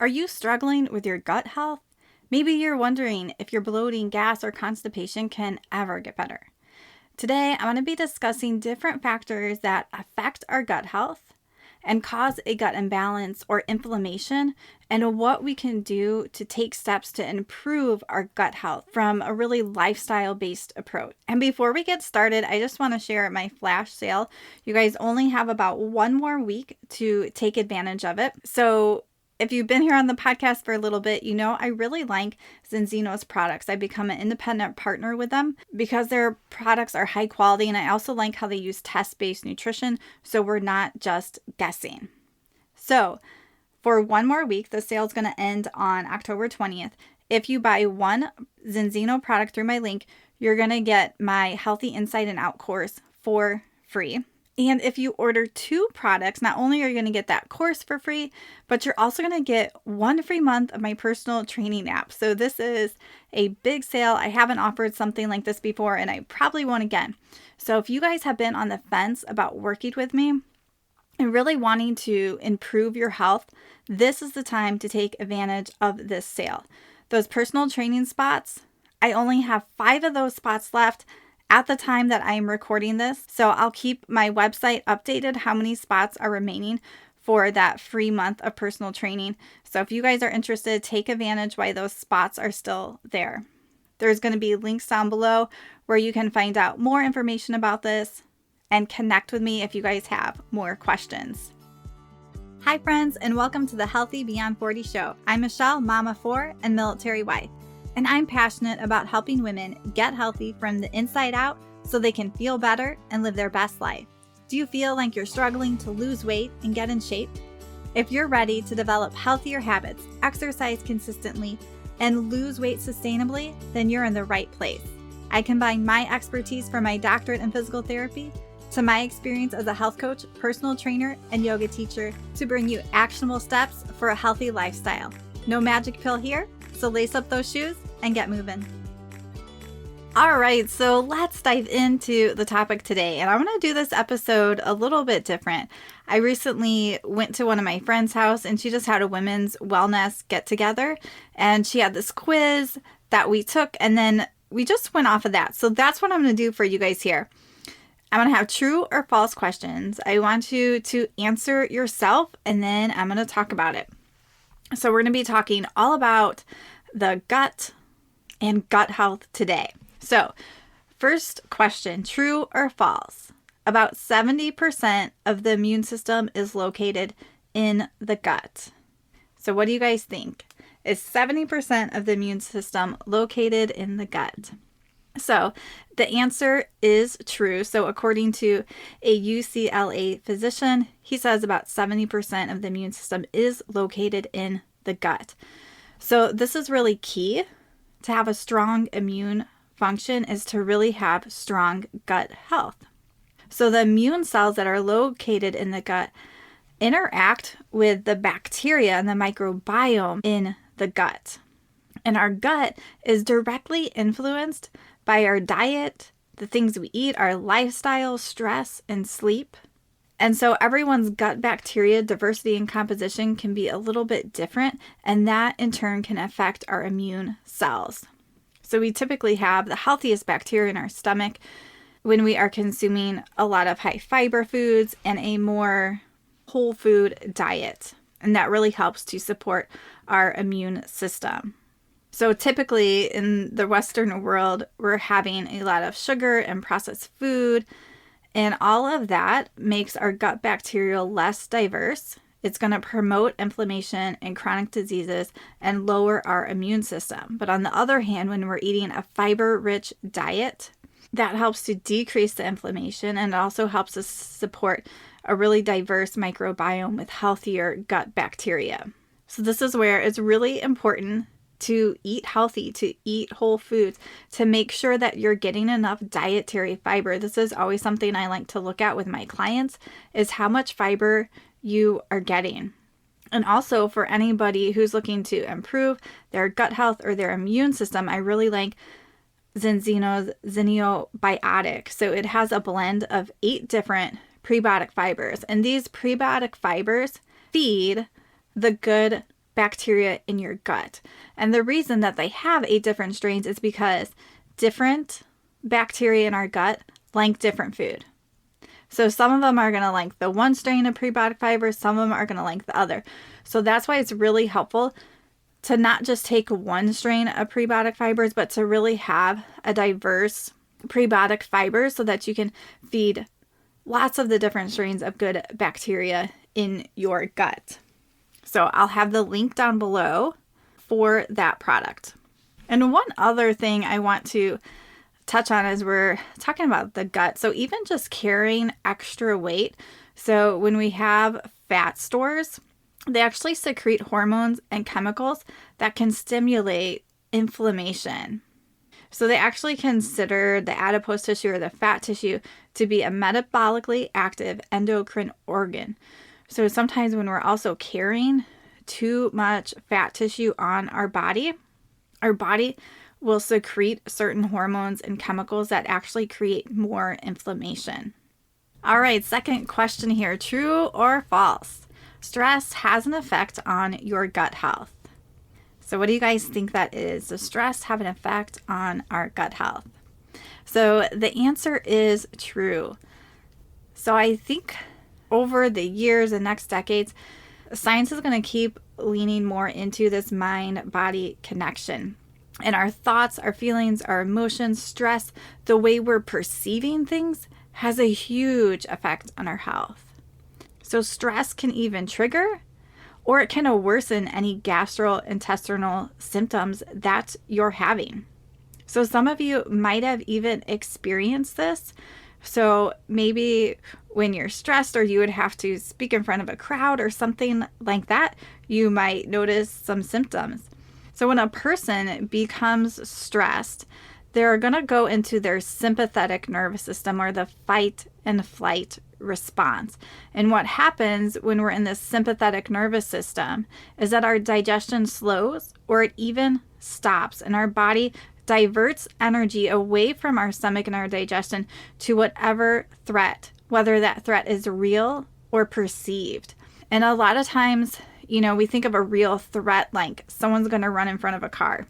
Are you struggling with your gut health? Maybe you're wondering if your bloating, gas, or constipation can ever get better. Today, I'm going to be discussing different factors that affect our gut health and cause a gut imbalance or inflammation, and what we can do to take steps to improve our gut health from a really lifestyle-based approach. And before we get started, I just want to share my flash sale. You guys only have about one more week to take advantage of it. So if you've been here on the podcast for a little bit, you know I really like Zinzino's products. I've become an independent partner with them because their products are high quality, and I also like how they use test-based nutrition, so we're not just guessing. So for one more week, the sale is going to end on October 20th. If you buy one Zinzino product through my link, you're going to get my Healthy Inside and Out course for free. And if you order two products, not only are you going to get that course for free, but you're also going to get one free month of my personal training app. So this is a big sale. I haven't offered something like this before, and I probably won't again. So if you guys have been on the fence about working with me and really wanting to improve your health, this is the time to take advantage of this sale. Those personal training spots, I only have 5 of those spots left at the time that I am recording this. So I'll keep my website updated how many spots are remaining for that free month of personal training. So if you guys are interested, take advantage while those spots are still there. There's going to be links down below where you can find out more information about this and connect with me if you guys have more questions. Hi friends, and welcome to the Healthy Beyond 40 show. I'm Michele, mama of 4 and military wife. And I'm passionate about helping women get healthy from the inside out so they can feel better and live their best life. Do you feel like you're struggling to lose weight and get in shape? If you're ready to develop healthier habits, exercise consistently, and lose weight sustainably, then you're in the right place. I combine my expertise from my doctorate in physical therapy to my experience as a health coach, personal trainer, and yoga teacher to bring you actionable steps for a healthy lifestyle. No magic pill here. So lace up those shoes and get moving. All right, so let's dive into the topic today. And I'm going to do this episode a little bit different. I recently went to one of my friend's house, and she just had a women's wellness get together. And she had this quiz that we took, and then we just went off of that. So that's what I'm going to do for you guys here. I'm going to have true or false questions. I want you to answer yourself, and then I'm going to talk about it. So we're going to be talking all about the gut and gut health today. So first question, true or false? About 70% of the immune system is located in the gut. So what do you guys think? Is 70% of the immune system located in the gut? So the answer is true. So according to a UCLA physician, he says about 70% of the immune system is located in the gut. So this is really key. To have a strong immune function is to really have strong gut health. So the immune cells that are located in the gut interact with the bacteria and the microbiome in the gut. And our gut is directly influenced by our diet, the things we eat, our lifestyle, stress, and sleep. And so everyone's gut bacteria diversity and composition can be a little bit different, and that in turn can affect our immune cells. So we typically have the healthiest bacteria in our stomach when we are consuming a lot of high fiber foods and a more whole food diet. And that really helps to support our immune system. So typically in the Western world, we're having a lot of sugar and processed food, and all of that makes our gut bacteria less diverse. It's going to promote inflammation and chronic diseases and lower our immune system. But on the other hand, when we're eating a fiber-rich diet, that helps to decrease the inflammation, and it also helps us support a really diverse microbiome with healthier gut bacteria. So this is where it's really important to eat healthy, to eat whole foods, to make sure that you're getting enough dietary fiber. This is always something I like to look at with my clients, is how much fiber you are getting. And also for anybody who's looking to improve their gut health or their immune system, I really like Zinzino's Zinniobiotic. So it has a blend of 8 different prebiotic fibers, and these prebiotic fibers feed the good bacteria in your gut. And the reason that they have 8 different strains is because different bacteria in our gut like different food. So some of them are going to like the one strain of prebiotic fibers, some of them are going to like the other. So that's why it's really helpful to not just take one strain of prebiotic fibers, but to really have a diverse prebiotic fibers so that you can feed lots of the different strains of good bacteria in your gut. So I'll have the link down below for that product. And one other thing I want to touch on as we're talking about the gut. So even just carrying extra weight. So when we have fat stores, they actually secrete hormones and chemicals that can stimulate inflammation. So they actually consider the adipose tissue or the fat tissue to be a metabolically active endocrine organ. So sometimes when we're also carrying too much fat tissue on our body will secrete certain hormones and chemicals that actually create more inflammation. All right, second question here, true or false? Stress has an effect on your gut health. So what do you guys think that is? Does stress have an effect on our gut health? So the answer is true. So I think over the years and next decades, science is going to keep leaning more into this mind-body connection. And our thoughts, our feelings, our emotions, stress, the way we're perceiving things has a huge effect on our health. So stress can even trigger or it can worsen any gastrointestinal symptoms that you're having. So some of you might have even experienced this. So maybe when you're stressed or you would have to speak in front of a crowd or something like that, you might notice some symptoms. So when a person becomes stressed, they're going to go into their sympathetic nervous system or the fight and flight response. And what happens when we're in this sympathetic nervous system is that our digestion slows or it even stops and our body diverts energy away from our stomach and our digestion to whatever threat, whether that threat is real or perceived. And a lot of times, we think of a real threat like someone's going to run in front of a car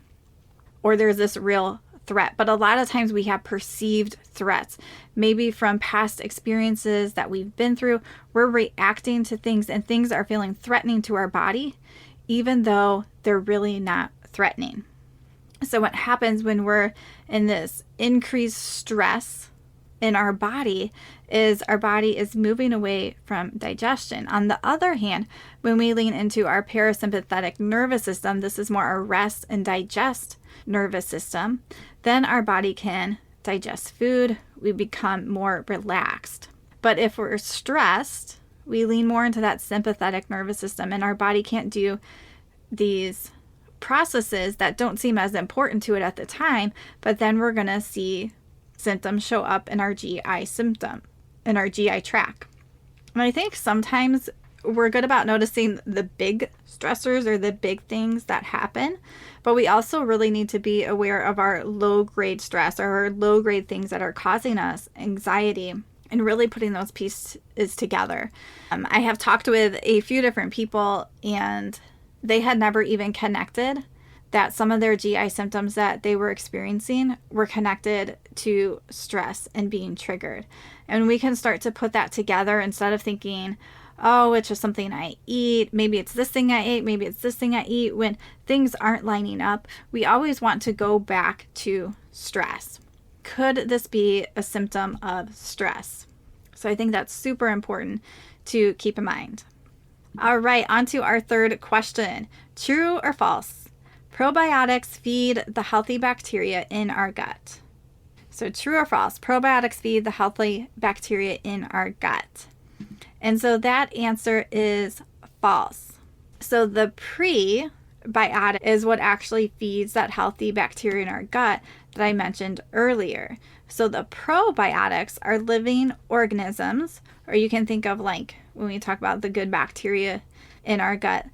or there's this real threat. But a lot of times we have perceived threats, maybe from past experiences that we've been through. We're reacting to things and things are feeling threatening to our body, even though they're really not threatening. So what happens when we're in this increased stress in our body is our body is moving away from digestion. On the other hand, when we lean into our parasympathetic nervous system, this is more a rest and digest nervous system, then our body can digest food. We become more relaxed. But if we're stressed, we lean more into that sympathetic nervous system and our body can't do these processes that don't seem as important to it at the time, but then we're going to see symptoms show up in our GI tract. And I think sometimes we're good about noticing the big stressors or the big things that happen, but we also really need to be aware of our low-grade stress or our low-grade things that are causing us anxiety and really putting those pieces together. I have talked with a few different people and they had never even connected that some of their GI symptoms that they were experiencing were connected to stress and being triggered. And we can start to put that together instead of thinking, oh, it's just something I eat. Maybe it's this thing I ate. Maybe it's this thing I eat. When things aren't lining up, we always want to go back to stress. Could this be a symptom of stress? So I think that's super important to keep in mind. All right, on to our third question. True or false? Probiotics feed the healthy bacteria in our gut. So true or false? Probiotics feed the healthy bacteria in our gut. And so that answer is false. So the prebiotic is what actually feeds that healthy bacteria in our gut that I mentioned earlier. So the probiotics are living organisms, or you can think of like when we talk about the good bacteria in our gut,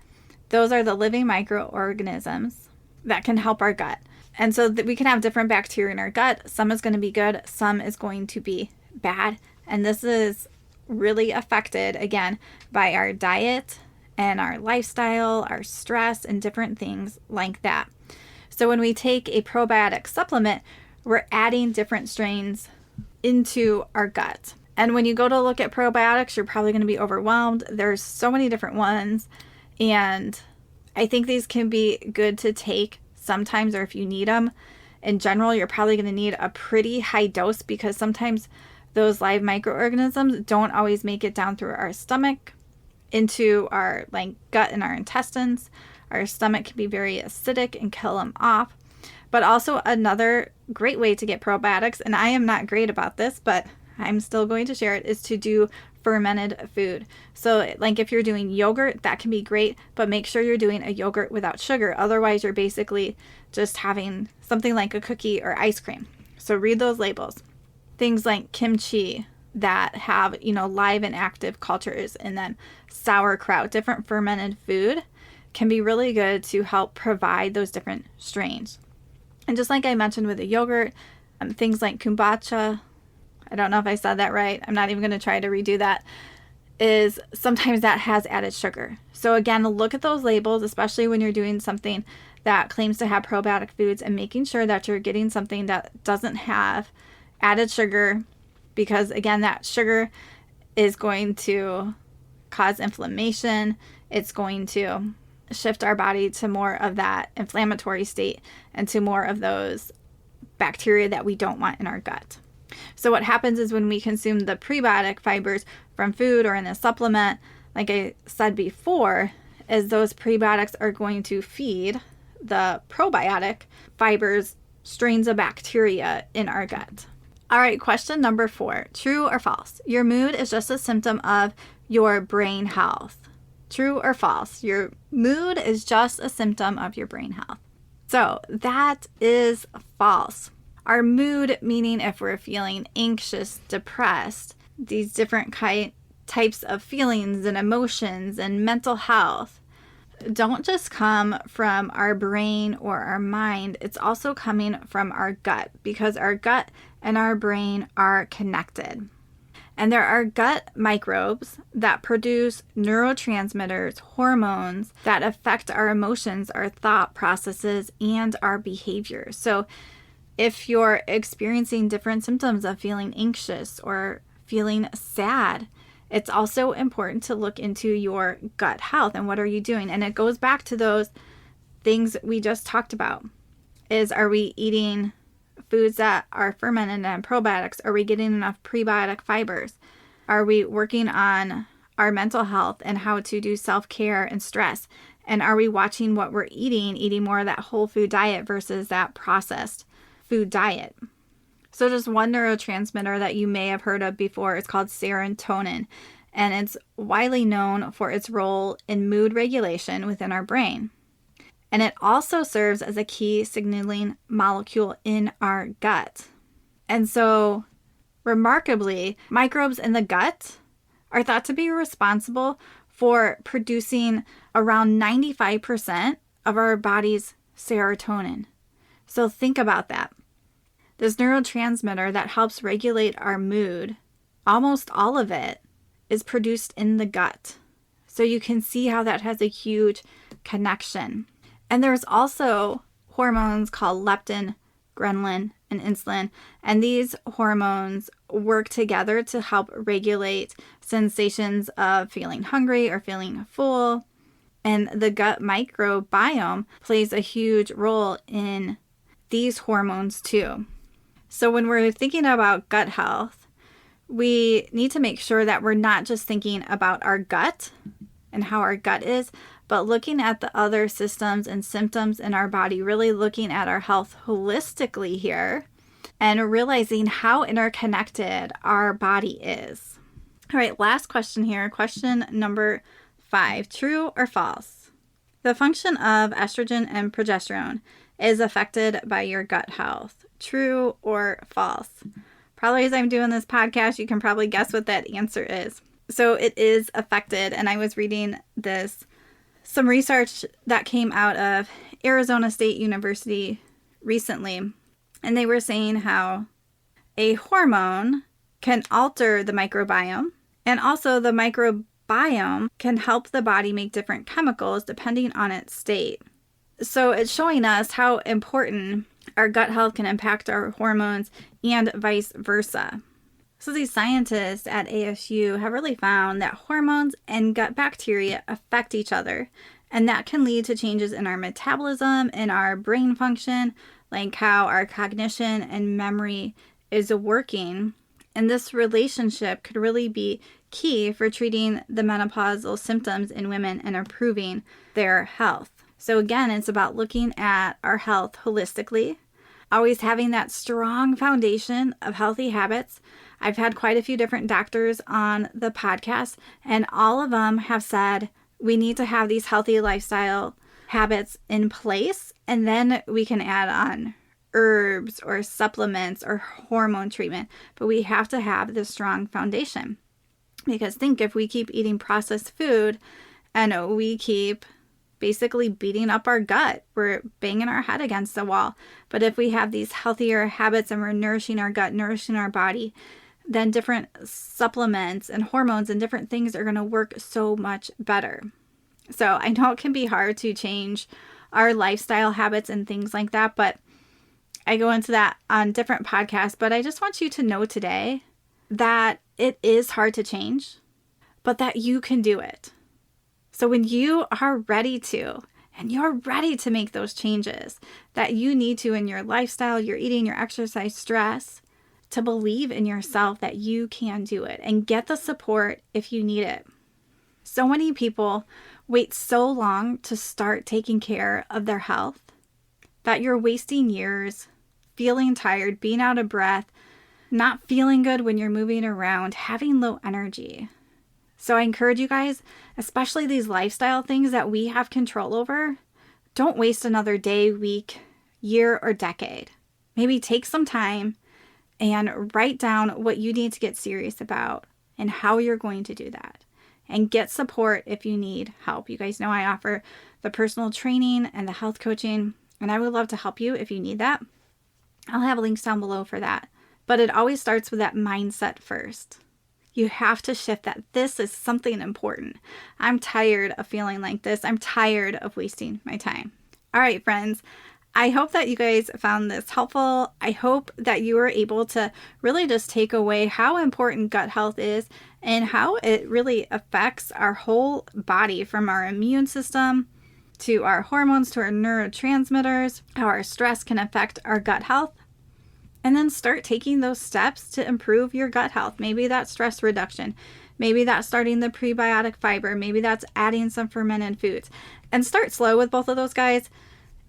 those are the living microorganisms that can help our gut. And so that we can have different bacteria in our gut. Some is going to be good, some is going to be bad. And this is really affected, again, by our diet and our lifestyle, our stress, and different things like that. So when we take a probiotic supplement, we're adding different strains into our gut. And when you go to look at probiotics, you're probably going to be overwhelmed. There's so many different ones. And I think these can be good to take sometimes, or if you need them. In general, you're probably going to need a pretty high dose because sometimes those live microorganisms don't always make it down through our stomach into our gut and our intestines. Our stomach can be very acidic and kill them off. But also another great way to get probiotics, and I am not great about this, but I'm still going to share it, is to do fermented food. So if you're doing yogurt, that can be great, but make sure you're doing a yogurt without sugar. Otherwise, you're basically just having something like a cookie or ice cream. So read those labels. Things like kimchi that have, live and active cultures in them, sauerkraut, different fermented food can be really good to help provide those different strains. And just like I mentioned with the yogurt, things like kombucha, I don't know if I said that right. I'm not even going to try to redo that. Is sometimes that has added sugar. So again, look at those labels, especially when you're doing something that claims to have probiotic foods, and making sure that you're getting something that doesn't have added sugar, because again, that sugar is going to cause inflammation. It's going to shift our body to more of that inflammatory state and to more of those bacteria that we don't want in our gut. So what happens is when we consume the prebiotic fibers from food or in a supplement, like I said before, is those prebiotics are going to feed the probiotic fibers strains of bacteria in our gut. All right, question number 4. True or false? Your mood is just a symptom of your brain health. True or false? Your mood is just a symptom of your brain health. So that is false. Our mood, meaning if we're feeling anxious, depressed, these different types of feelings and emotions and mental health, don't just come from our brain or our mind. It's also coming from our gut, because our gut and our brain are connected. And there are gut microbes that produce neurotransmitters, hormones that affect our emotions, our thought processes, and our behavior. So if you're experiencing different symptoms of feeling anxious or feeling sad, it's also important to look into your gut health and what are you doing. And it goes back to those things we just talked about. Are we eating foods that are fermented and probiotics? Are we getting enough prebiotic fibers? Are we working on our mental health and how to do self-care and stress? And are we watching what we're eating more of that whole food diet versus that processed food diet? So just one neurotransmitter that you may have heard of before is called serotonin, and it's widely known for its role in mood regulation within our brain. And it also serves as a key signaling molecule in our gut. And so, remarkably, microbes in the gut are thought to be responsible for producing around 95% of our body's serotonin. So think about that. This neurotransmitter that helps regulate our mood, almost all of it is produced in the gut. So you can see how that has a huge connection. And there's also hormones called leptin, ghrelin, and insulin. And these hormones work together to help regulate sensations of feeling hungry or feeling full. And the gut microbiome plays a huge role in these hormones too. So when we're thinking about gut health, we need to make sure that we're not just thinking about our gut and how our gut is, but looking at the other systems and symptoms in our body, really looking at our health holistically here and realizing how interconnected our body is. All right, last question here. Question number 5, true or false? The function of estrogen and progesterone is affected by your gut health. True or false? Probably as I'm doing this podcast, you can probably guess what that answer is. So it is affected, and I was reading some research that came out of Arizona State University recently, and they were saying how a hormone can alter the microbiome, and also the biome can help the body make different chemicals depending on its state. So it's showing us how important our gut health can impact our hormones and vice versa. So these scientists at ASU have really found that hormones and gut bacteria affect each other, and that can lead to changes in our metabolism and our brain function, like how our cognition and memory is working. And this relationship could really be key for treating the menopausal symptoms in women and improving their health. So again, it's about looking at our health holistically, always having that strong foundation of healthy habits. I've had quite a few different doctors on the podcast, and all of them have said we need to have these healthy lifestyle habits in place, and then we can add on herbs or supplements or hormone treatment. But we have to have this strong foundation, because think if we keep eating processed food and we keep basically beating up our gut, we're banging our head against the wall. But if we have these healthier habits and we're nourishing our gut, nourishing our body, then different supplements and hormones and different things are going to work so much better. So I know it can be hard to change our lifestyle habits and things like that, but I go into that on different podcasts. But I just want you to know today that it is hard to change, but that you can do it. So when you are ready to, and you're ready to make those changes that you need to in your lifestyle, your eating, your exercise, stress, to believe in yourself that you can do it and get the support if you need it. So many people wait so long to start taking care of their health that you're wasting years feeling tired, being out of breath, not feeling good when you're moving around, having low energy. So I encourage you guys, especially these lifestyle things that we have control over, don't waste another day, week, year, or decade. Maybe take some time and write down what you need to get serious about and how you're going to do that. And get support if you need help. You guys know I offer the personal training and the health coaching, and I would love to help you if you need that. I'll have links down below for that. But it always starts with that mindset first. You have to shift that this is something important. I'm tired of feeling like this. I'm tired of wasting my time. All right, friends. I hope that you guys found this helpful. I hope that you were able to really just take away how important gut health is and how it really affects our whole body, from our immune system to our hormones to our neurotransmitters, how our stress can affect our gut health. And then start taking those steps to improve your gut health. Maybe that's stress reduction. Maybe that's starting the prebiotic fiber. Maybe that's adding some fermented foods. And start slow with both of those, guys.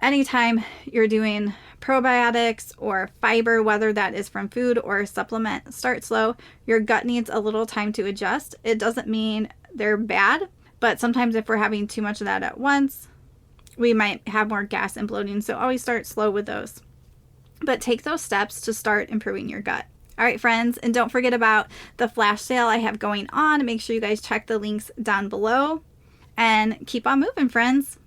Anytime you're doing probiotics or fiber, whether that is from food or a supplement, start slow. Your gut needs a little time to adjust. It doesn't mean they're bad, but sometimes if we're having too much of that at once, we might have more gas and bloating. So always start slow with those. But take those steps to start improving your gut. All right, friends, and don't forget about the flash sale I have going on. Make sure you guys check the links down below and keep on moving, friends.